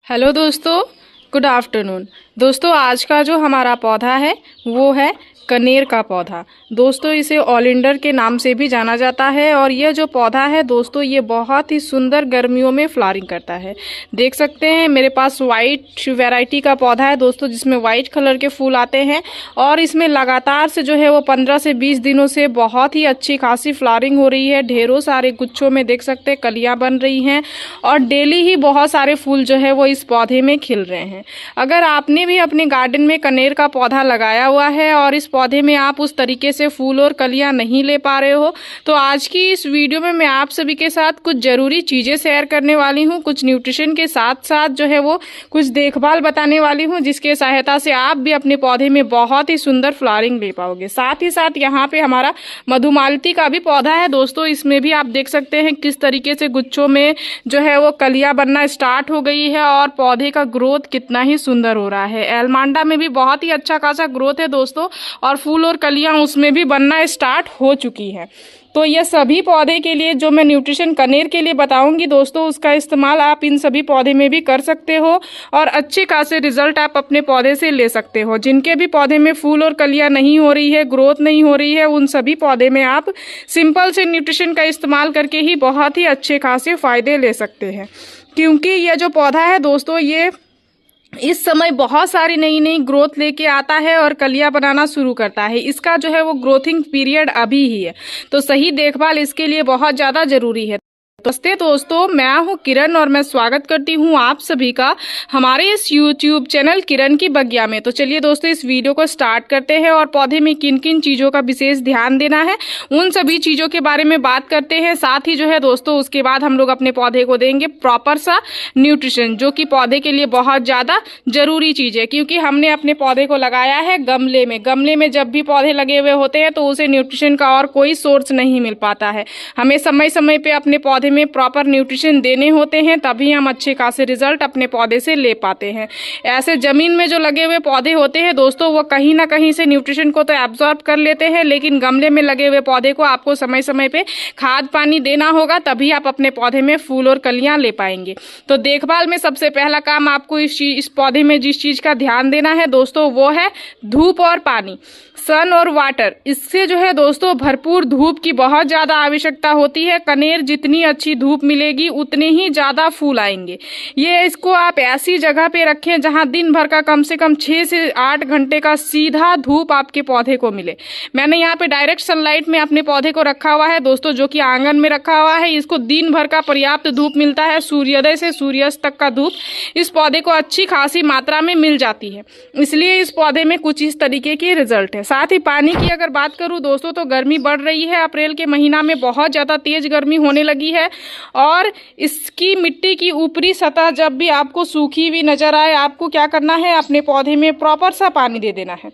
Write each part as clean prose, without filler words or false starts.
Hello दोस्तों, good afternoon. दोस्तों, आज का जो हमारा पौधा है वो है कनेर का पौधा। दोस्तों, इसे ओलिंडर के नाम से भी जाना जाता है और यह जो पौधा है दोस्तों, ये बहुत ही सुंदर गर्मियों में फ्लावरिंग करता है। देख सकते हैं मेरे पास वाइट वैरायटी का पौधा है दोस्तों, जिसमें वाइट कलर के फूल आते हैं और इसमें लगातार से जो है वो 15 से 20 दिनों से बहुत ही अच्छी खासी फ्लावरिंग हो रही है। ढेरों सारे गुच्छों में देख सकते हैं कलियां बन रही हैं और डेली ही बहुत सारे फूल जो है वो इस पौधे में खिल रहे हैं। अगर आपने भी अपने गार्डन में कनेर का पौधा लगाया हुआ है और इस पौधे में आप उस तरीके से फूल और कलियां नहीं ले पा रहे हो, तो आज की इस वीडियो में मैं आप सभी के साथ कुछ ज़रूरी चीज़ें शेयर करने वाली हूं। कुछ न्यूट्रिशन के साथ साथ जो है वो कुछ देखभाल बताने वाली हूं, जिसके सहायता से आप भी अपने पौधे में बहुत ही सुंदर फ्लावरिंग ले पाओगे। साथ ही साथ यहाँ पे हमारा मधुमालती का भी पौधा है दोस्तों, इसमें भी आप देख सकते हैं किस तरीके से गुच्छों में जो है वो कलियां बनना स्टार्ट हो गई है और पौधे का ग्रोथ कितना ही सुंदर हो रहा है। एलमांडा में भी बहुत ही अच्छा खासा ग्रोथ है दोस्तों और फूल और कलियां उसमें भी बनना स्टार्ट हो चुकी है। तो ये सभी पौधे के लिए जो मैं न्यूट्रिशन कनेर के लिए बताऊंगी दोस्तों, उसका इस्तेमाल आप इन सभी पौधे में भी कर सकते हो और अच्छे खासे रिजल्ट आप अपने पौधे से ले सकते हो। जिनके भी पौधे में फूल और कलियां नहीं हो रही है, ग्रोथ नहीं हो रही है, उन सभी पौधे में आप सिंपल से न्यूट्रिशन का इस्तेमाल करके ही बहुत ही अच्छे खासे फायदे ले सकते हैं। क्योंकि यह जो पौधा है दोस्तों, ये इस समय बहुत सारी नई नई ग्रोथ लेके आता है और कलियां बनाना शुरू करता है। इसका जो है वो ग्रोथिंग पीरियड अभी ही है, तो सही देखभाल इसके लिए बहुत ज़्यादा ज़रूरी है। नमस्ते दोस्तों, मैं हूं किरण और मैं स्वागत करती हूं आप सभी का हमारे इस YouTube चैनल किरण की बगिया में। तो चलिए दोस्तों, इस वीडियो को स्टार्ट करते हैं और पौधे में किन किन चीज़ों का विशेष ध्यान देना है उन सभी चीज़ों के बारे में बात करते हैं। साथ ही जो है दोस्तों, उसके बाद हम लोग अपने पौधे को देंगे प्रॉपर सा न्यूट्रिशन, जो कि पौधे के लिए बहुत ज़्यादा ज़रूरी चीज़ है। क्योंकि हमने अपने पौधे को लगाया है गमले में जब भी पौधे लगे हुए होते हैं तो उसे न्यूट्रिशन का और कोई सोर्स नहीं मिल पाता है। हमें समय समय पर अपने पौधे में प्रॉपर न्यूट्रिशन देने होते हैं, तभी हम अच्छे खासे रिजल्ट अपने पौधे से ले पाते हैं। ऐसे जमीन में जो लगे हुए पौधे होते हैं दोस्तों, वो कहीं ना कहीं से न्यूट्रिशन को तो एब्जॉर्ब कर लेते हैं, लेकिन गमले में लगे हुए पौधे को आपको समय समय पे खाद पानी देना होगा, तभी आप अपने पौधे में फूल और कलियां ले पाएंगे। तो देखभाल में सबसे पहला काम आपको इस पौधे में जिस चीज का ध्यान देना है दोस्तों, वो है धूप और पानी, सन और वाटर। इससे जो है दोस्तों, भरपूर धूप की बहुत ज़्यादा आवश्यकता होती है। कनेर जितनी अच्छी धूप मिलेगी उतने ही ज़्यादा फूल आएंगे। ये इसको आप ऐसी जगह पे रखें जहां दिन भर का कम से कम 6 से 8 घंटे का सीधा धूप आपके पौधे को मिले। मैंने यहाँ पे डायरेक्ट सनलाइट में अपने पौधे को रखा हुआ है दोस्तों, जो कि आंगन में रखा हुआ है। इसको दिन भर का पर्याप्त धूप मिलता है, सूर्योदय से सूर्यास्त तक का धूप इस पौधे को अच्छी खासी मात्रा में मिल जाती है। इसलिए इस पौधे में कुछ इस तरीके के रिजल्ट है। साथ ही पानी की अगर बात करूं दोस्तों, तो गर्मी बढ़ रही है। अप्रैल के महीना में बहुत ज़्यादा तेज गर्मी होने लगी है और इसकी मिट्टी की ऊपरी सतह जब भी आपको सूखी हुई नजर आए, आपको क्या करना है, अपने पौधे में प्रॉपर सा पानी दे देना है।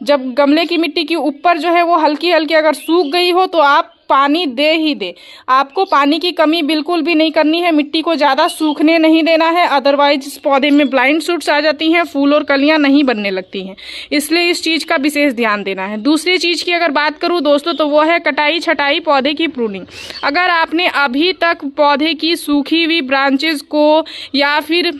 जब गमले की मिट्टी की ऊपर जो है वो हल्की हल्की अगर सूख गई हो तो आप पानी दे ही दे। आपको पानी की कमी बिल्कुल भी नहीं करनी है, मिट्टी को ज़्यादा सूखने नहीं देना है, अदरवाइज इस पौधे में ब्लाइंड शूट्स आ जाती हैं, फूल और कलियां नहीं बनने लगती हैं। इसलिए इस चीज़ का विशेष ध्यान देना है। दूसरी चीज़ की अगर बात करूं दोस्तों, तो वो है कटाई छटाई, पौधे की प्रूनिंग। अगर आपने अभी तक पौधे की सूखी हुई ब्रांचेज को या फिर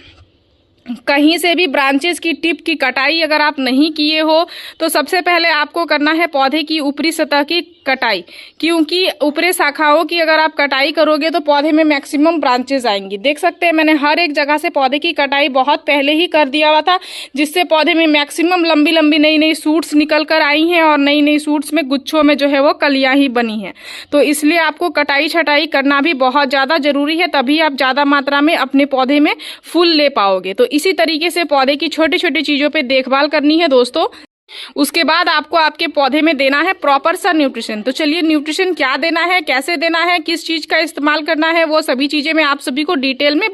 कहीं से भी ब्रांचेस की टिप की कटाई अगर आप नहीं किए हो, तो सबसे पहले आपको करना है पौधे की ऊपरी सतह की कटाई। क्योंकि ऊपरी शाखाओं की अगर आप कटाई करोगे तो पौधे में मैक्सिमम ब्रांचेस आएंगी। देख सकते हैं मैंने हर एक जगह से पौधे की कटाई बहुत पहले ही कर दिया हुआ था, जिससे पौधे में मैक्सिमम लंबी लंबी नई नई सूट्स निकल कर आई हैं और नई नई सूट्स में गुच्छों में जो है वो कलियां ही बनी हैं। तो इसलिए आपको कटाई छटाई करना भी बहुत ज़्यादा ज़रूरी है, तभी आप ज़्यादा मात्रा में अपने पौधे में फूल ले पाओगे। तो इसी तरीके से पौधे की छोटी छोटी चीज़ों पे देखभाल करनी है दोस्तों। उसके बाद आपको आपके पौधे में देना है प्रॉपर सा न्यूट्रिशन। तो चलिए, न्यूट्रिशन क्या देना है, कैसे देना है, किस चीज़ का इस्तेमाल करना है, वो सभी चीज़ें मैं आप सभी को डिटेल में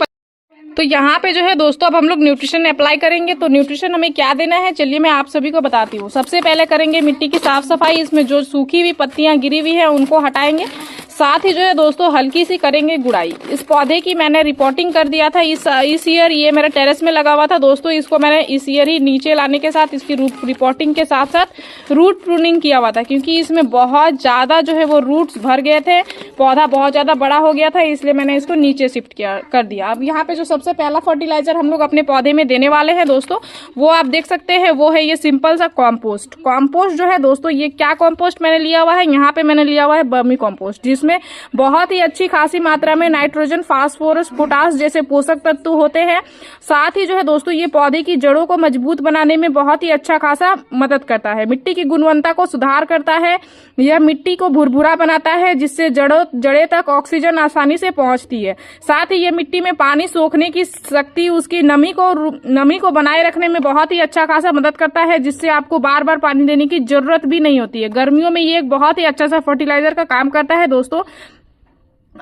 तो यहाँ पे जो है दोस्तों, अब हम लोग न्यूट्रिशन अप्लाई करेंगे। तो न्यूट्रिशन हमें क्या देना है, चलिए मैं आप सभी को बताती हूँ। सबसे पहले करेंगे मिट्टी की साफ सफाई। इसमें जो सूखी हुई पत्तियाँ गिरी हुई है उनको हटाएंगे। साथ ही जो है दोस्तों हल्की सी करेंगे गुड़ाई। इस पौधे की मैंने रिपोर्टिंग कर दिया था इस ईयर, ये मेरे टेरेस में लगा हुआ था दोस्तों। इसको मैंने इस ईयर ही नीचे लाने के साथ इसकी रूट रिपोर्टिंग के साथ साथ रूट प्रूनिंग किया हुआ था, क्योंकि इसमें बहुत ज़्यादा जो है वो रूट्स भर गए थे, पौधा बहुत ज़्यादा बड़ा हो गया था, इसलिए मैंने इसको नीचे शिफ्ट कर दिया। अब यहाँ पे जो सबसे पहला फर्टिलाइजर हम लोग अपने पौधे में देने वाले हैं दोस्तों, वो आप देख सकते हैं, वो है ये सिंपल सा कॉम्पोस्ट। कॉम्पोस्ट जो है दोस्तों, ये क्या कॉम्पोस्ट मैंने लिया हुआ है, यहाँ पे मैंने लिया हुआ है वर्मी कॉम्पोस्ट, जिसमें बहुत ही अच्छी खासी मात्रा में नाइट्रोजन, फास्फोरस, पोटास जैसे पोषक तत्व होते हैं। साथ ही जो है दोस्तों ये पौधे की जड़ों को मजबूत बनाने में बहुत ही अच्छा खासा मदद करता है, मिट्टी की गुणवत्ता को सुधार करता है, यह मिट्टी को भुरभुरा बनाता है, जिससे जड़े तक ऑक्सीजन आसानी से पहुंचती है। साथ ही यह मिट्टी में पानी सोखने की शक्ति, उसकी नमी को बनाए रखने में बहुत ही अच्छा खासा मदद करता है, जिससे आपको बार बार पानी देने की जरूरत भी नहीं होती है। गर्मियों में ये एक बहुत ही अच्छा सा फर्टिलाइजर का काम करता है दोस्तों।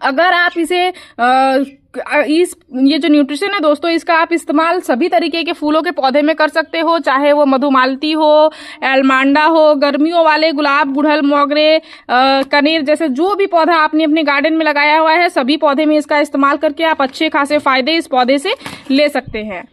अगर आप इसे ये जो न्यूट्रिशन है दोस्तों, इसका आप इस्तेमाल सभी तरीके के फूलों के पौधे में कर सकते हो, चाहे वो मधुमालती हो, एलमांडा हो, गर्मियों वाले गुलाब, गुड़हल, मोगरे, कनेर जैसे जो भी पौधा आपने अपने गार्डन में लगाया हुआ है, सभी पौधे में इसका इस्तेमाल करके आप अच्छे खासे फायदे इस पौधे से ले सकते हैं।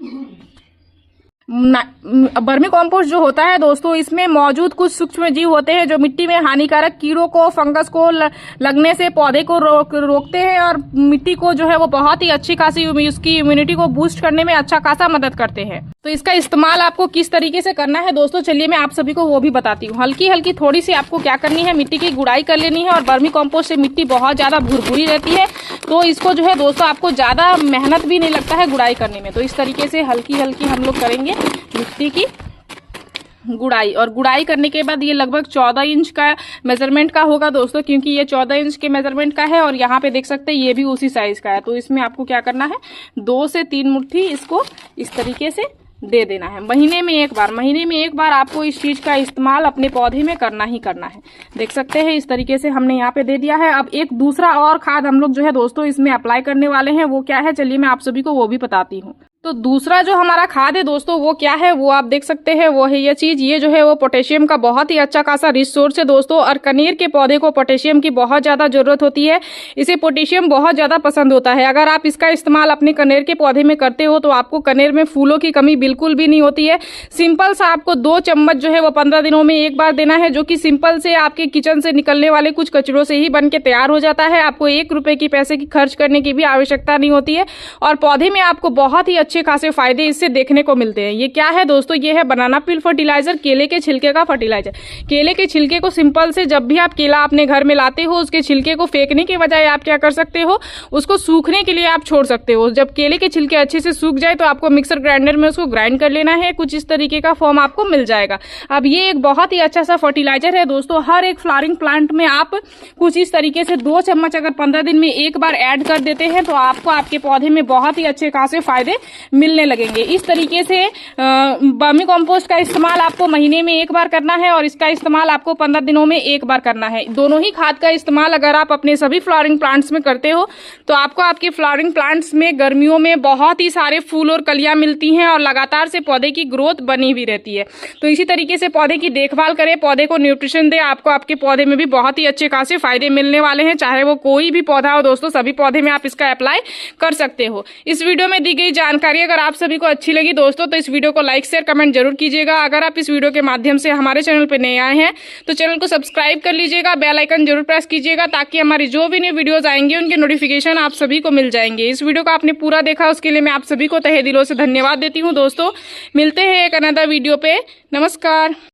वर्मी कॉम्पोस्ट जो होता है दोस्तों, इसमें मौजूद कुछ सूक्ष्म जीव होते हैं जो मिट्टी में हानिकारक कीड़ों को, फंगस को लगने से पौधे को रोकते हैं और मिट्टी को जो है वो बहुत ही अच्छी खासी उसकी इम्यूनिटी को बूस्ट करने में अच्छा खासा मदद करते हैं। तो इसका इस्तेमाल आपको किस तरीके से करना है दोस्तों, चलिए मैं आप सभी को वो भी बताती हूँ। हल्की हल्की थोड़ी सी आपको क्या करनी है, मिट्टी की गुड़ाई कर लेनी है। और वर्मी कॉम्पोस्ट से मिट्टी बहुत ज्यादा भुरभुरी रहती है, तो इसको जो है दोस्तों आपको ज्यादा मेहनत भी नहीं लगता है गुड़ाई करने में। तो इस तरीके से हल्की हल्की हम लोग करेंगे मिट्टी की गुड़ाई। और गुड़ाई करने के बाद ये लगभग 14 इंच का मेजरमेंट का होगा दोस्तों, क्योंकि ये 14 इंच के मेजरमेंट का है और यहाँ पे देख सकते हैं ये भी उसी साइज का है। तो इसमें आपको क्या करना है, 2 से 3 मुट्ठी इसको इस तरीके से दे देना है। महीने में एक बार आपको इस चीज का इस्तेमाल अपने पौधे में करना ही करना है। देख सकते हैं इस तरीके से हमने यहाँ पे दे दिया है। अब एक दूसरा और खाद हम लोग जो है दोस्तों इसमें अप्लाई करने वाले हैं, वो क्या है चलिए मैं आप सभी को वो भी बताती हूँ। तो दूसरा जो हमारा खाद है दोस्तों, वो क्या है, वो आप देख सकते हैं, वो है ये चीज। ये जो है वो पोटेशियम का बहुत ही अच्छा खासा रिच सोर्स है दोस्तों। और कनेर के पौधे को पोटेशियम की बहुत ज्यादा जरूरत होती है, इसे पोटेशियम बहुत ज्यादा पसंद होता है। अगर आप इसका इस्तेमाल अपने कनेर के पौधे में करते हो तो आपको कनेर में फूलों की कमी बिल्कुल भी नहीं होती है। सिंपल सा आपको 2 चम्मच जो है वो 15 दिनों में एक बार देना है, जो कि सिंपल से आपके किचन से निकलने वाले कुछ कचड़ों से ही बन के तैयार हो जाता है। आपको 1 रुपए की पैसे की खर्च करने की भी आवश्यकता नहीं होती है और पौधे में आपको बहुत ही अच्छे खासे फायदे इससे देखने को मिलते हैं। ये क्या है दोस्तों, ये है बनाना पील फर्टिलाइजर, केले के छिलके का फर्टिलाइजर। केले के छिलके को सिंपल से जब भी आप केला अपने घर में लाते हो, उसके छिलके को फेंकने के बजाय आप क्या कर सकते हो, उसको सूखने के लिए आप छोड़ सकते हो। जब केले के छिलके अच्छे से सूख जाए तो आपको मिक्सर ग्राइंडर में उसको ग्राइंड कर लेना है, कुछ इस तरीके का फॉर्म आपको मिल जाएगा। अब ये एक बहुत ही अच्छा सा फर्टिलाइजर है दोस्तों। हर एक फ्लावरिंग प्लांट में आप कुछ इस तरीके से 2 चम्मच अगर 15 दिन में एक बार ऐड कर देते हैं तो आपको आपके पौधे में बहुत ही अच्छे खासे फायदे मिलने लगेंगे। इस तरीके से वर्मी कॉम्पोस्ट का इस्तेमाल आपको महीने में एक बार करना है और इसका इस्तेमाल आपको 15 दिनों में एक बार करना है। दोनों ही खाद का इस्तेमाल अगर आप अपने सभी फ्लावरिंग प्लांट्स में करते हो तो आपको आपके फ्लावरिंग प्लांट्स में गर्मियों में बहुत ही सारे फूल और कलियां मिलती हैं और लगातार से पौधे की ग्रोथ बनी हुई रहती है। तो इसी तरीके से पौधे की देखभाल करें, पौधे को न्यूट्रिशन दे, आपको आपके पौधे में भी बहुत ही अच्छे खासे फायदे मिलने वाले हैं। चाहे वो कोई भी पौधा हो दोस्तों, सभी पौधे में आप इसका अप्लाई कर सकते हो। इस वीडियो में दी गई जानकारी अगर आप सभी को अच्छी लगी दोस्तों तो इस वीडियो को लाइक शेयर कमेंट जरूर कीजिएगा। अगर आप इस वीडियो के माध्यम से हमारे चैनल पर नए आए हैं तो चैनल को सब्सक्राइब कर लीजिएगा, बेल आइकन जरूर प्रेस कीजिएगा ताकि हमारी जो भी नई वीडियोस आएंगे उनके नोटिफिकेशन आप सभी को मिल जाएंगे। इस वीडियो को आपने पूरा देखा उसके लिए मैं आप सभी को तहे दिलों से धन्यवाद देती हूँ दोस्तों। मिलते हैं एक अनदर वीडियो पे। नमस्कार।